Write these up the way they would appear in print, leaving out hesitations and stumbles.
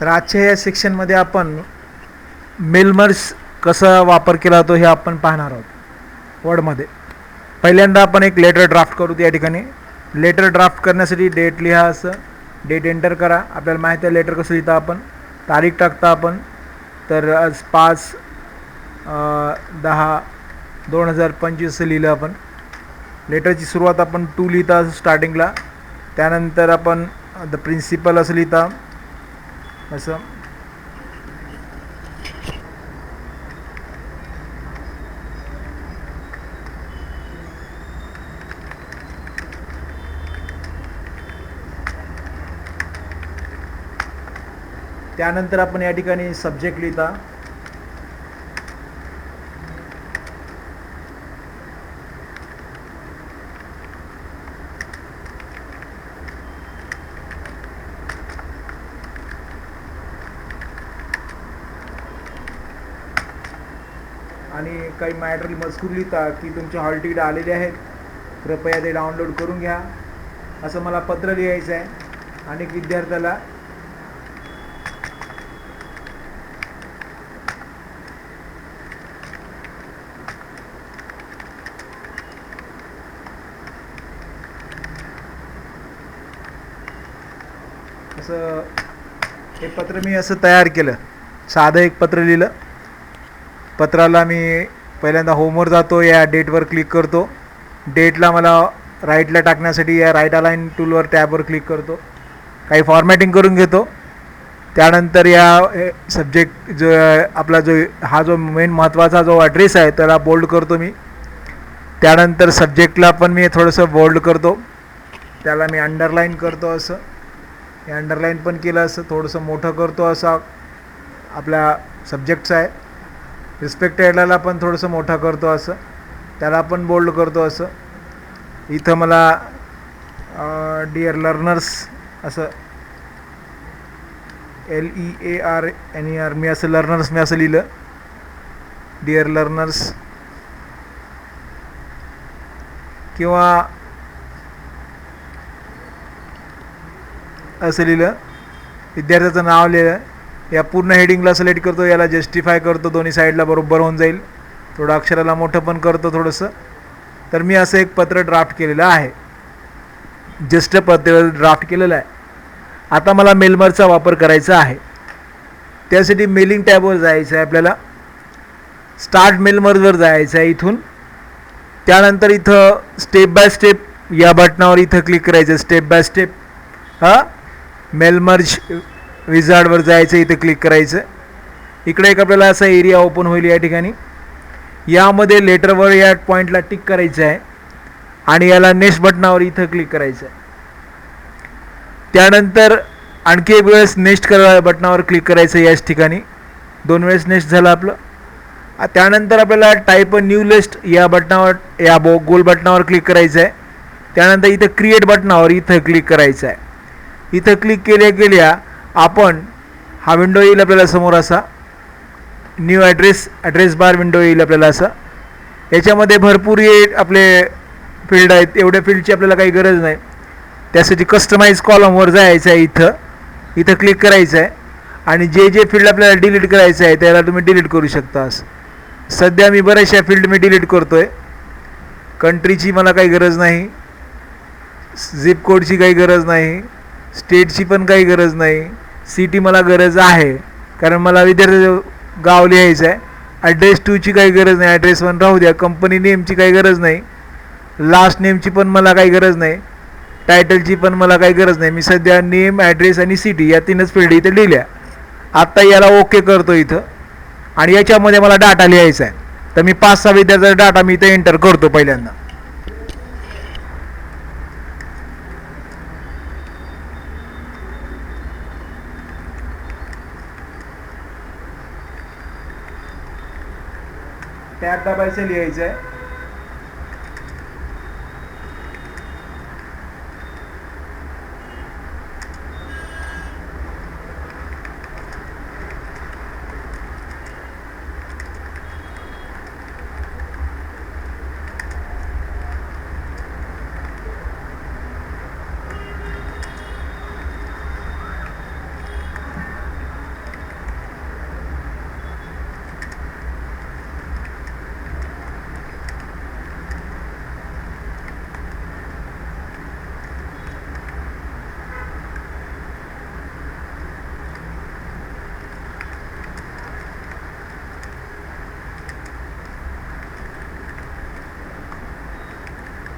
तर आजच्या या सेक्शनमध्ये आपण मेलमर्ज कसा वापर केला जातो हे आपण पाहणार आहोत वर्डमध्ये. पहिल्यांदा आपण एक लेटर ड्राफ्ट करू. त्या ठिकाणी लेटर ड्राफ्ट करण्यासाठी डेट लिहा. असं डेट एंटर करा. आपल्याला माहिती आहे लेटर कसं लिहिता आपण. तारीख टाकता आपण. तर आज 5/10/2025 असं लिहिलं आपण. लेटरची सुरुवात आपण टू लिहिता स्टार्टिंगला. त्यानंतर आपण द प्रिन्सिपल असं लिहिता असं. त्यानंतर आपण या ठिकाणी सब्जेक्ट लिहिता. आणि काही मॅटर मजकूर लिहिता की तुमचे हॉल तिकीट आलेले आहेत, कृपया ते डाउनलोड करून घ्या असं मला पत्र लिहायचं आहे. अनेक विद्यार्थ्याला असं हे पत्र मी असं तयार केलं. साधं एक पत्र लिहिलं. पत्राला मी पहिल्यांदा होमवर जातो. या डेटवर क्लिक करतो. डेटला मला राईटला टाकण्यासाठी या राईट अलाईन टूलवर टॅबवर क्लिक करतो. काही फॉर्मॅटिंग करून घेतो. त्यानंतर या सब्जेक्ट जो आपला जो मेन महत्त्वाचा जो ॲड्रेस आहे त्याला बोल्ड करतो मी. त्यानंतर सब्जेक्टला पण मी थोडंसं बोल्ड करतो. त्याला मी अंडरलाईन करतो असं. हे अंडरलाईन पण केलं असं. थोडंसं मोठं करतो असं आपल्या सब्जेक्टचं आहे. रिस्पेक्टेडला पण थोडंसं मोठं करतो असं. त्याला पण बोल्ड करतो असं. इथं मला डिअर लर्नर्स असं LEARNER मी असं लर्नर्स मी असं लिहिलं. डिअर लर्नर्स किंवा असं लिहिलं. विद्यार्थ्याचं नाव लिहिलं. या पूर्ण हेडिंगला सिलेक्ट करतो. याला जस्टिफाय करतो. दोन्ही साईडला बरोबर होऊन जाईल. थोडं अक्षराला मोठं पण करतो थोडंसं. तर मी असं एक पत्र ड्राफ्ट केलेलं आहे. जस्ट पत्र ड्राफ्ट केलेलं आहे. आता मला मेलमर्जचा वापर करायचा आहे. त्यासाठी मेलिंग टॅबवर जायचं आहे आपल्याला. स्टार्ट मेलमर्जवर जायचं आहे इथून. त्यानंतर इथं स्टेप बाय स्टेप या बटनावर इथं क्लिक करायचं. स्टेप बाय स्टेप मेलमर्ज विझार्डवर जायचं. इथं क्लिक करायचं. इकडे एक आपल्याला असा एरिया ओपन होईल या ठिकाणी. यामध्ये लेटरवर या पॉईंटला टिक करायचं आहे आणि याला नेक्स्ट बटनावर इथं क्लिक करायचं आहे. त्यानंतर आणखी एक वेळेस नेक्स्ट बटनावर क्लिक करायचं याच ठिकाणी. 2 वेळेस नेक्स्ट झालं आपलं. त्यानंतर आपल्याला टाईप अ न्यू लिस्ट या बटनावर या गोल बटनावर क्लिक करायचं आहे. त्यानंतर इथं क्रिएट बटनावर इथं क्लिक करायचं आहे. इथं क्लिक केल्या आपण हा विंडो येईल आपल्याला समोर असा. न्यू ॲड्रेस बार विंडो येईल आपल्याला असा. याच्यामध्ये भरपूर आपले फील्ड आहेत. एवढ्या फील्डची आपल्याला काही गरज नाही. त्यासाठी कस्टमाइज कॉलमवर जायचं आहे. इथं क्लिक करायचं आहे आणि जे फील्ड आपल्याला डिलीट करायचं आहे त्याला तुम्ही डिलीट करू शकता. असं सध्या मी बऱ्याचशा फील्ड मी डिलीट करतो आहे. कंट्रीची मला काही गरज नाही. झिप कोडची काही गरज नाही. स्टेटची पण काही गरज नाही. सिटी मला गरज आहे कारण मला विद्यार्थ्याचं गाव लिहायचं आहे. ॲड्रेस 2ची काही गरज नाही. ॲड्रेस 1 राहू द्या. कंपनी नेमची काही गरज नाही. लास्ट नेमची पण मला काही गरज नाही. टायटलची पण मला काही गरज नाही. मी सध्या नेम, ॲड्रेस आणि सिटी या 3च फील्ड इथं लिहिल्या. आत्ता याला ओके करतो इथं. आणि याच्यामध्ये मला डाटा लिहायचा आहे. तर मी 5-6 विद्यार्थ्याचा डाटा मी इथं एंटर करतो पहिल्यांदा. टॅब दाबायचं, लिहायचं आहे.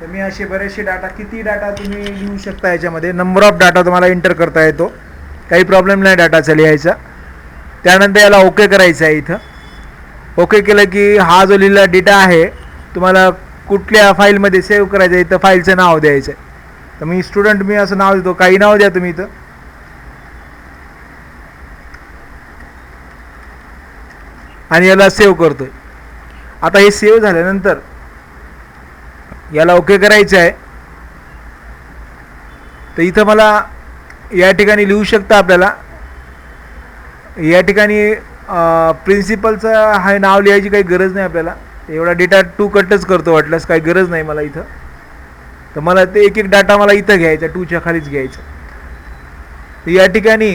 तर मी असे बरेचसे डाटा, किती डाटा तुम्ही लिहू शकता याच्यामध्ये, नंबर ऑफ डाटा तुम्हाला एंटर करता येतो, काही प्रॉब्लेम नाही डाटाचा लिहायचा. त्यानंतर याला ओके करायचं आहे. इथं ओके केलं की हा जो लिहिलेला डेटा आहे तुम्हाला कुठल्या फाईलमध्ये सेव्ह करायचं आहे, इथं फाईलचं नाव द्यायचं आहे. तर मी स्टुडंट, मी असं नाव देतो, काही नाव द्या तुम्ही इथं. आणि याला सेव्ह करतोय. आता हे सेव्ह झाल्यानंतर याला ओके करायचं आहे. तर इथं मला या ठिकाणी लिहू शकता, आपल्याला या ठिकाणी प्रिन्सिपलचं हा नाव लिहायची काही गरज नाही आपल्याला. एवढा डेटा टू कटच करतो, वाटल्यास काही गरज नाही मला इथं. तर मला ते एक एक डाटा मला इथं घ्यायचा, टूच्या खालीच घ्यायचं. तर या ठिकाणी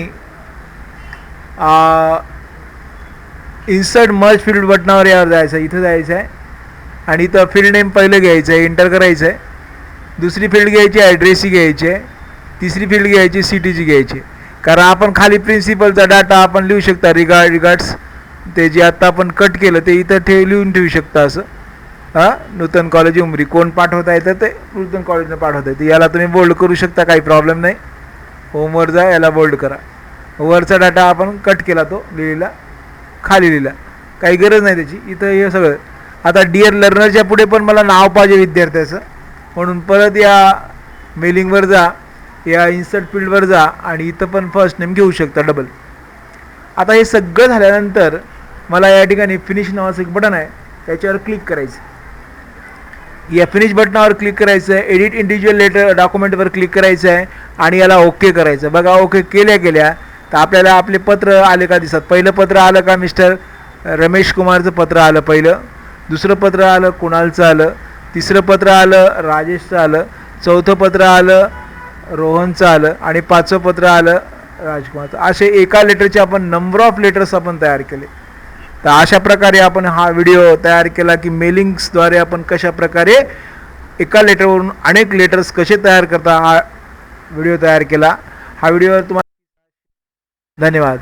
इन्सर्ट मर्ज फील्ड बटनावर यावर जायचं, इथं जायचं आहे. आणि इथं फील्ड नेम पहिलं घ्यायचं आहे, एंटर करायचं आहे. दुसरी फील्ड घ्यायची ॲड्रेसची घ्यायची आहे. तिसरी फील्ड घ्यायची सिटीची घ्यायची. कारण आपण खाली प्रिन्सिपलचा डाटा आपण लिहू शकता, रिगार्ड्स ते जे आत्ता आपण कट केलं ते इथं लिहून ठेवू शकता. असं नूतन कॉलेज उमरी, कोण पाठवता येतं ते नूतन कॉलेजनं पाठवता येतं. याला तुम्ही बोल्ड करू शकता, काही प्रॉब्लेम नाही. होमवर जा, याला बोल्ड करा. वरचा डाटा आपण कट केला, तो लिहिलेला खाली लिहिला, काही गरज नाही त्याची. इथं हे सगळं. आता डिअर लर्नरच्या पुढे पण मला नाव पाहिजे विद्यार्थ्याचं, म्हणून परत या मेलिंगवर जा, या इन्सर्ट फील्डवर जा आणि इथं पण फर्स्ट नेम घेऊ शकता डबल. आता हे सगळं झाल्यानंतर मला या ठिकाणी फिनिश नावाचं एक बटन आहे, त्याच्यावर क्लिक करायचं. या फिनिश बटनावर क्लिक करायचं आहे. एडिट इंडिव्हिज्युअल लेटर डॉक्युमेंटवर क्लिक करायचं आहे आणि याला ओके करायचं. बघा ओके केल्या तर आपल्याला आपले पत्र आले का दिसत. पहिलं पत्र आलं का मिस्टर रमेश कुमारचं पत्र आलं पहिलं. दुसरं पत्र आलं कुणालचं आलं. तिसरं पत्र आलं राजेशचं आलं. चौथं पत्र आलं रोहनचं आलं. आणि पाचवं पत्र आलं राजकुमारचं. असे एका लेटरचे आपण नंबर ऑफ लेटर्स आपण तयार केले. तर अशा प्रकारे आपण हा व्हिडिओ तयार केला की मेलिंग्सद्वारे आपण कशा प्रकारे एका लेटरवरून अनेक लेटर्स कसे तयार करता, हा व्हिडिओ तयार केला. हा व्हिडिओ तुम्हाला धन्यवाद.